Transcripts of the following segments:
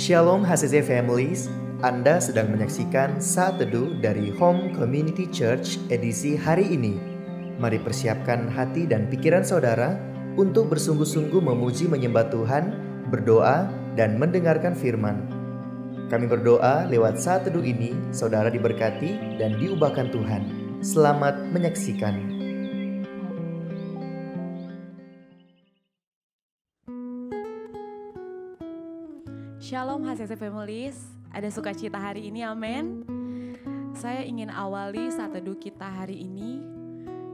Shalom HCC Families, Anda sedang menyaksikan Saat Teduh dari Home Community Church edisi hari ini. Mari persiapkan hati dan pikiran saudara untuk bersungguh-sungguh memuji menyembah Tuhan, berdoa, dan mendengarkan firman. Kami berdoa lewat Saat Teduh ini, saudara diberkati dan diubahkan Tuhan. Selamat menyaksikan. Shalom HCC Families, ada sukacita hari ini, amin. Saya ingin awali saat teduh kita hari ini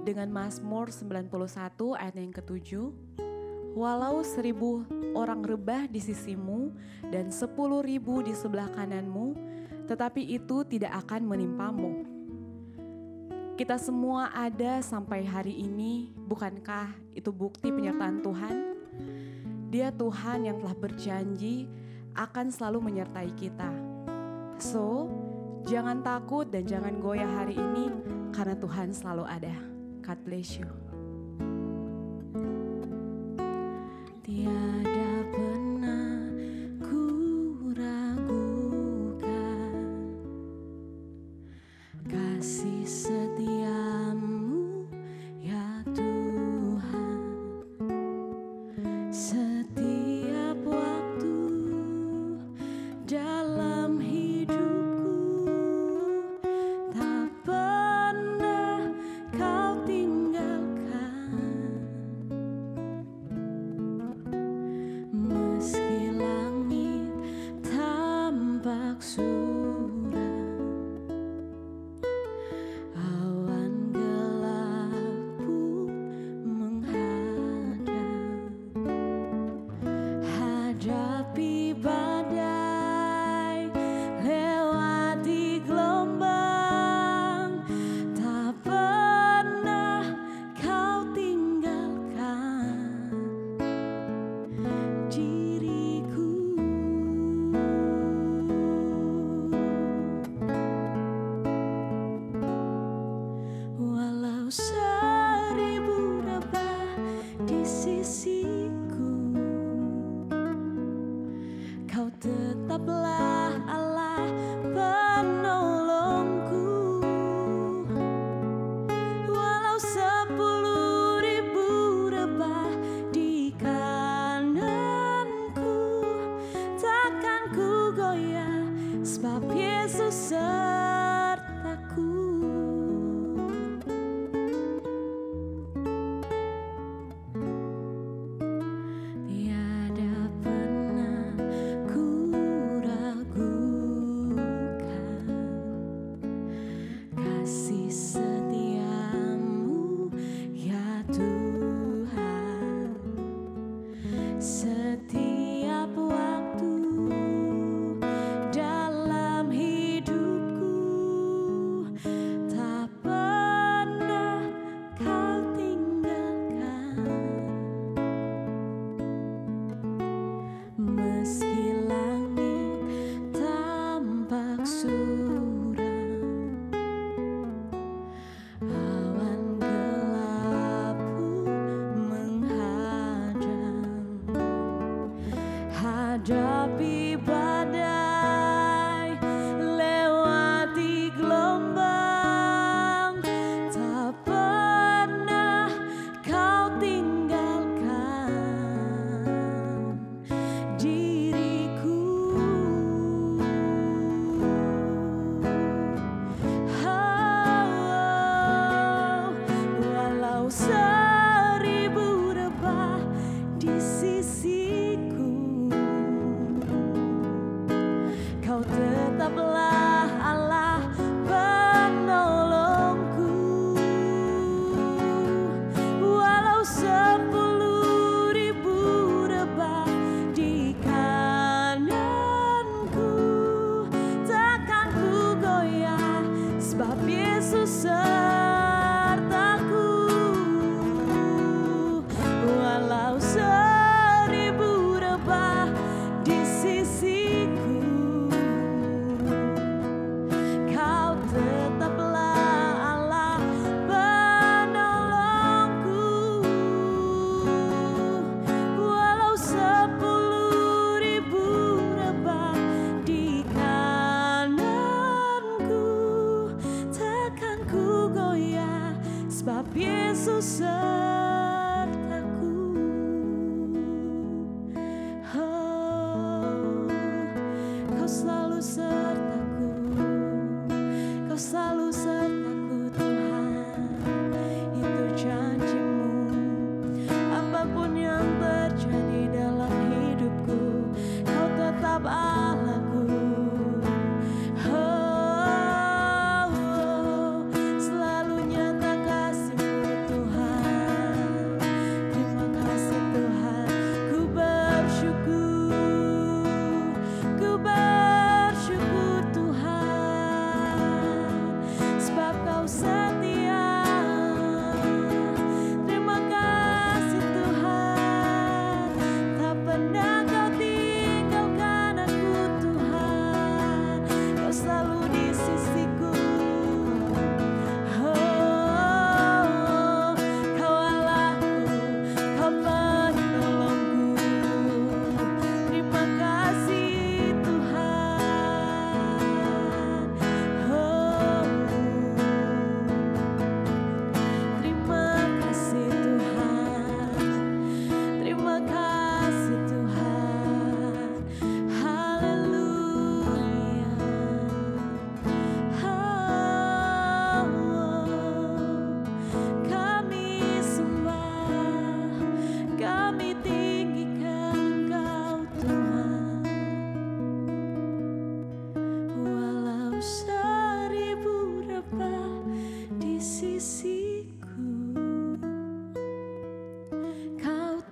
dengan Mazmur 91 ayat yang ke-7. Walau 1.000 orang rebah di sisimu dan 10.000 di sebelah kananmu, tetapi itu tidak akan menimpamu. Kita semua ada sampai hari ini, bukankah itu bukti penyertaan Tuhan? Dia Tuhan yang telah berjanji akan selalu menyertai kita. So, jangan takut dan jangan goyah hari ini karena Tuhan selalu ada. God bless you. Tiada pernah ku ragukan kasih setiamu ya Tuhan. Setiap waktu dalam hidupku tak pernah kau tinggalkan. Meski langit tampak suram, awan gelap pun menghadang. Hadapi badai, lewati gelombang, tak pernah kau tinggalkan diriku. Walau 1.000 rebah di sisiku, Kau tetaplah Allah penolongku. Walau 10.000 rebah di kananku, takkan ku goyah sebab Yesus sertaku. Tiada pernah ku ragukan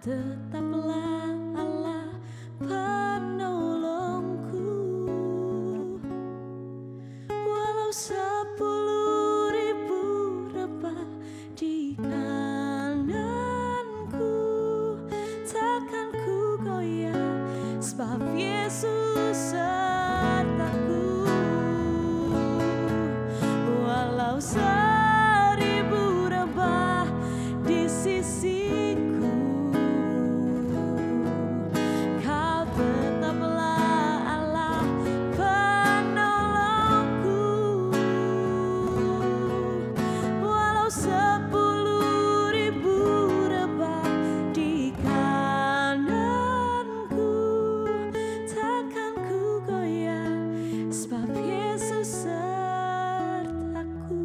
tetaplah Allah penolongku. Walau 10.000 rebah di kananku, takkan ku goyah, sebab Yesus sertaku. Walau 1000 rebah di sisiku, Kau tetaplah Allah penolongku. Walau 10.000 rebah di kananku, takkan ku goyah, sebab Yesus sertaku.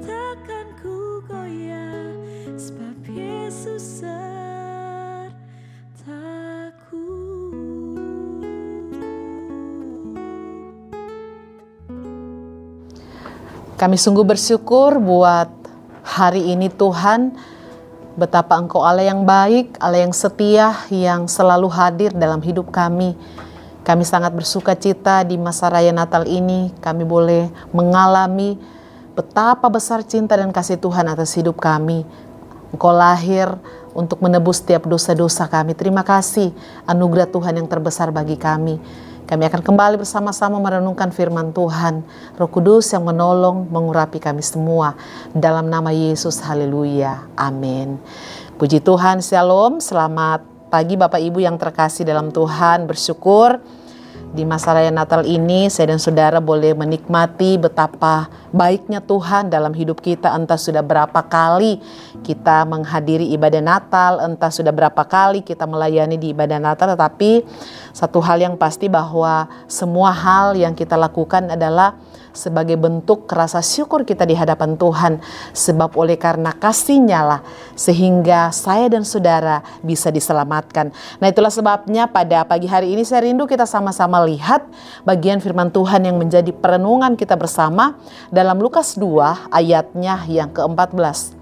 Takkan ku goyah, sebab Yesus sertaku. Kami sungguh bersyukur buat hari ini Tuhan, betapa Engkau Allah yang baik, Allah yang setia, yang selalu hadir dalam hidup kami. Kami sangat bersuka cita di masa raya Natal ini, kami boleh mengalami betapa besar cinta dan kasih Tuhan atas hidup kami. Engkau lahir untuk menebus setiap dosa-dosa kami. Terima kasih anugerah Tuhan yang terbesar bagi kami. Kami akan kembali bersama-sama merenungkan firman Tuhan. Roh Kudus yang menolong, mengurapi kami semua. Dalam nama Yesus, haleluya. Amin. Puji Tuhan, shalom. Selamat pagi Bapak Ibu yang terkasih dalam Tuhan. Bersyukur di masa raya Natal ini saya dan saudara boleh menikmati betapa baiknya Tuhan dalam hidup kita. Entah sudah berapa kali kita menghadiri ibadah Natal, entah sudah berapa kali kita melayani di ibadah Natal, tetapi satu hal yang pasti bahwa semua hal yang kita lakukan adalah sebagai bentuk rasa syukur kita di hadapan Tuhan. Sebab oleh karena kasih-Nya lah sehingga saya dan saudara bisa diselamatkan. Nah, itulah sebabnya pada pagi hari ini saya rindu kita sama-sama lihat bagian firman Tuhan yang menjadi perenungan kita bersama dalam Lukas 2 ayatnya yang ke-14.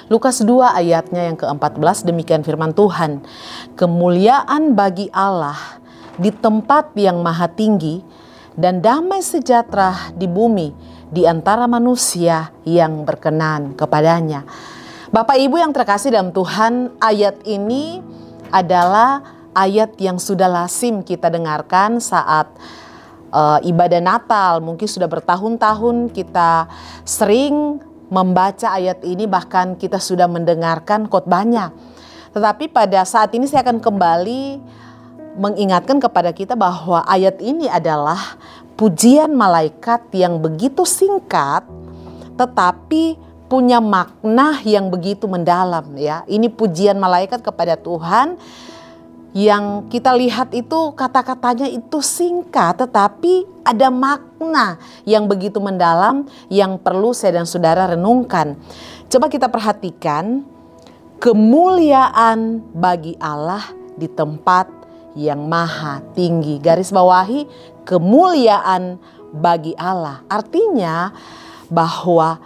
Lukas 2 ayatnya yang ke-14, demikian firman Tuhan. Kemuliaan bagi Allah di tempat yang maha tinggi, dan damai sejahtera di bumi di antara manusia yang berkenan kepadanya. Bapak Ibu yang terkasih dalam Tuhan, ayat ini adalah ayat yang sudah lazim kita dengarkan saat ibadah Natal. Mungkin sudah bertahun-tahun kita sering membaca ayat ini, bahkan kita sudah mendengarkan khotbahnya. Tetapi pada saat ini saya akan kembali mengingatkan kepada kita bahwa ayat ini adalah pujian malaikat yang begitu singkat tetapi punya makna yang begitu mendalam ya. Ini pujian malaikat kepada Tuhan yang kita lihat itu kata-katanya itu singkat tetapi ada makna yang begitu mendalam yang perlu saya dan saudara renungkan. Coba kita perhatikan, kemuliaan bagi Allah di tempat yang maha tinggi. Garis bawahi, kemuliaan bagi Allah. Artinya bahwa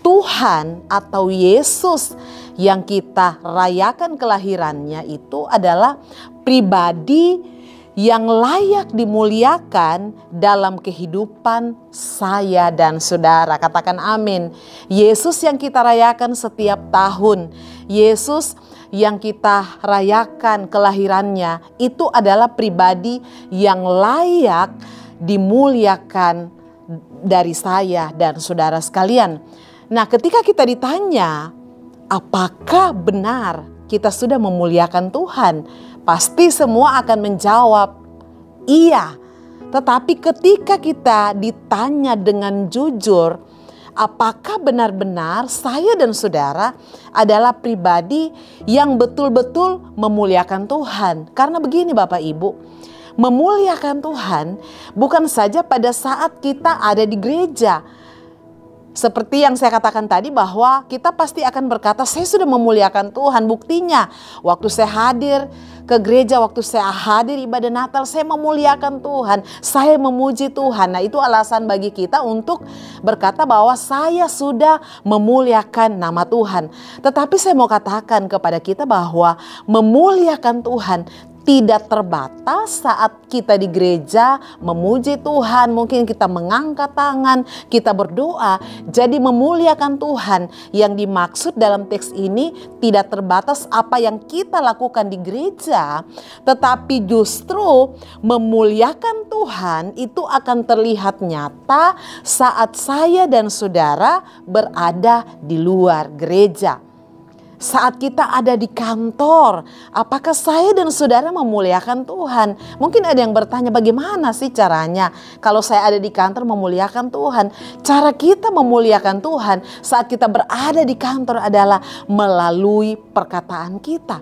Tuhan atau Yesus yang kita rayakan kelahirannya itu adalah pribadi yang layak dimuliakan dalam kehidupan saya dan saudara. Katakan amin. Yesus yang kita rayakan setiap tahun, Yesus yang kita rayakan kelahirannya itu adalah pribadi yang layak dimuliakan dari saya dan saudara sekalian. Nah, ketika kita ditanya apakah benar kita sudah memuliakan Tuhan, pasti semua akan menjawab iya. Tetapi ketika kita ditanya dengan jujur, apakah benar-benar saya dan saudara adalah pribadi yang betul-betul memuliakan Tuhan? Karena begini Bapak Ibu, memuliakan Tuhan bukan saja pada saat kita ada di gereja. Seperti yang saya katakan tadi bahwa kita pasti akan berkata saya sudah memuliakan Tuhan. Buktinya waktu saya hadir ke gereja, waktu saya hadir ibadah Natal, saya memuliakan Tuhan, saya memuji Tuhan. Nah, itu alasan bagi kita untuk berkata bahwa saya sudah memuliakan nama Tuhan. Tetapi saya mau katakan kepada kita bahwa memuliakan Tuhan tidak terbatas saat kita di gereja memuji Tuhan, mungkin kita mengangkat tangan, kita berdoa. Jadi memuliakan Tuhan yang dimaksud dalam teks ini tidak terbatas apa yang kita lakukan di gereja, tetapi justru memuliakan Tuhan itu akan terlihat nyata saat saya dan saudara berada di luar gereja. Saat kita ada di kantor, apakah saya dan saudara memuliakan Tuhan? Mungkin ada yang bertanya, bagaimana sih caranya kalau saya ada di kantor memuliakan Tuhan? Cara kita memuliakan Tuhan saat kita berada di kantor adalah melalui perkataan kita.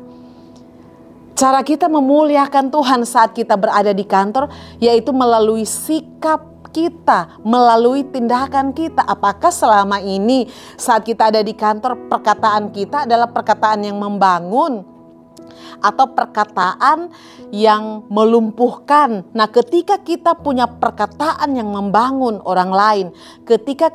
Cara kita memuliakan Tuhan saat kita berada di kantor yaitu melalui sikap kita, melalui tindakan kita. Apakah selama ini saat kita ada di kantor perkataan kita adalah perkataan yang membangun atau perkataan yang melumpuhkan? Nah, ketika kita punya perkataan yang membangun orang lain, ketika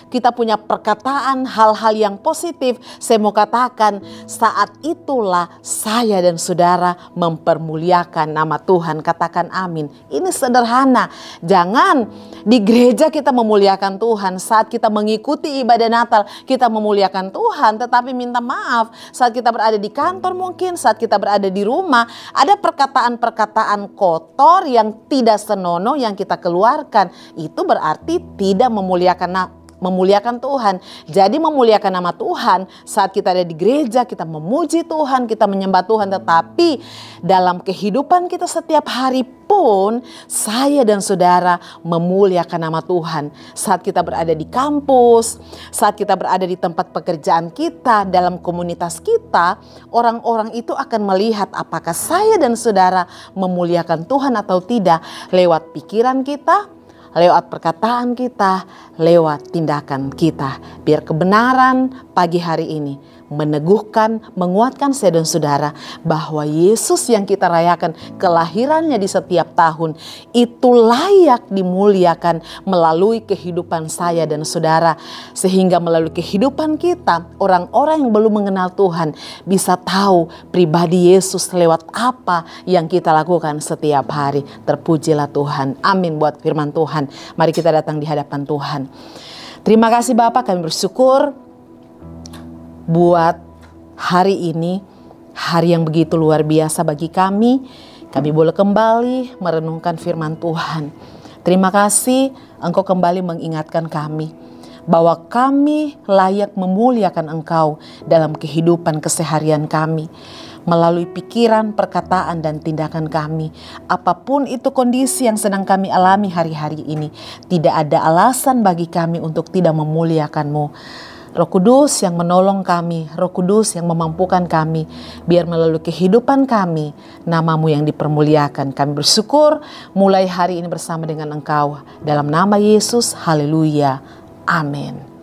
kita punya perkataan hal-hal yang positif, saya mau katakan saat itulah saya dan saudara mempermuliakan nama Tuhan. Katakan amin. Ini sederhana. Jangan di gereja kita memuliakan Tuhan, saat kita mengikuti ibadah Natal kita memuliakan Tuhan, tetapi minta maaf saat kita berada di kantor, mungkin saat kita berada di rumah, ada perkataan-perkataan kotor yang tidak senonoh yang kita keluarkan. Itu berarti tidak memuliakan Tuhan. Jadi memuliakan nama Tuhan saat kita ada di gereja, kita memuji Tuhan, kita menyembah Tuhan. Tetapi dalam kehidupan kita setiap hari pun saya dan saudara memuliakan nama Tuhan. Saat kita berada di kampus, saat kita berada di tempat pekerjaan kita, dalam komunitas kita, orang-orang itu akan melihat apakah saya dan saudara memuliakan Tuhan atau tidak lewat pikiran kita, lewat perkataan kita, lewat tindakan kita. Biar kebenaran pagi hari ini meneguhkan, menguatkan saya dan saudara bahwa Yesus yang kita rayakan kelahirannya di setiap tahun itu layak dimuliakan melalui kehidupan saya dan saudara. Sehingga melalui kehidupan kita, orang-orang yang belum mengenal Tuhan bisa tahu pribadi Yesus lewat apa yang kita lakukan setiap hari. Terpujilah Tuhan. Amin buat firman Tuhan. Mari kita datang di hadapan Tuhan. Terima kasih Bapak, kami bersyukur buat hari ini, hari yang begitu luar biasa bagi kami. Kami boleh kembali merenungkan firman Tuhan. Terima kasih Engkau kembali mengingatkan kami bahwa kami layak memuliakan Engkau dalam kehidupan keseharian kami. Melalui pikiran, perkataan, dan tindakan kami. Apapun itu kondisi yang sedang kami alami hari-hari ini, tidak ada alasan bagi kami untuk tidak memuliakan-Mu. Roh Kudus yang menolong kami, Roh Kudus yang memampukan kami, biar melalui kehidupan kami, nama-Mu yang dipermuliakan. Kami bersyukur mulai hari ini bersama dengan Engkau. Dalam nama Yesus, haleluya, amin.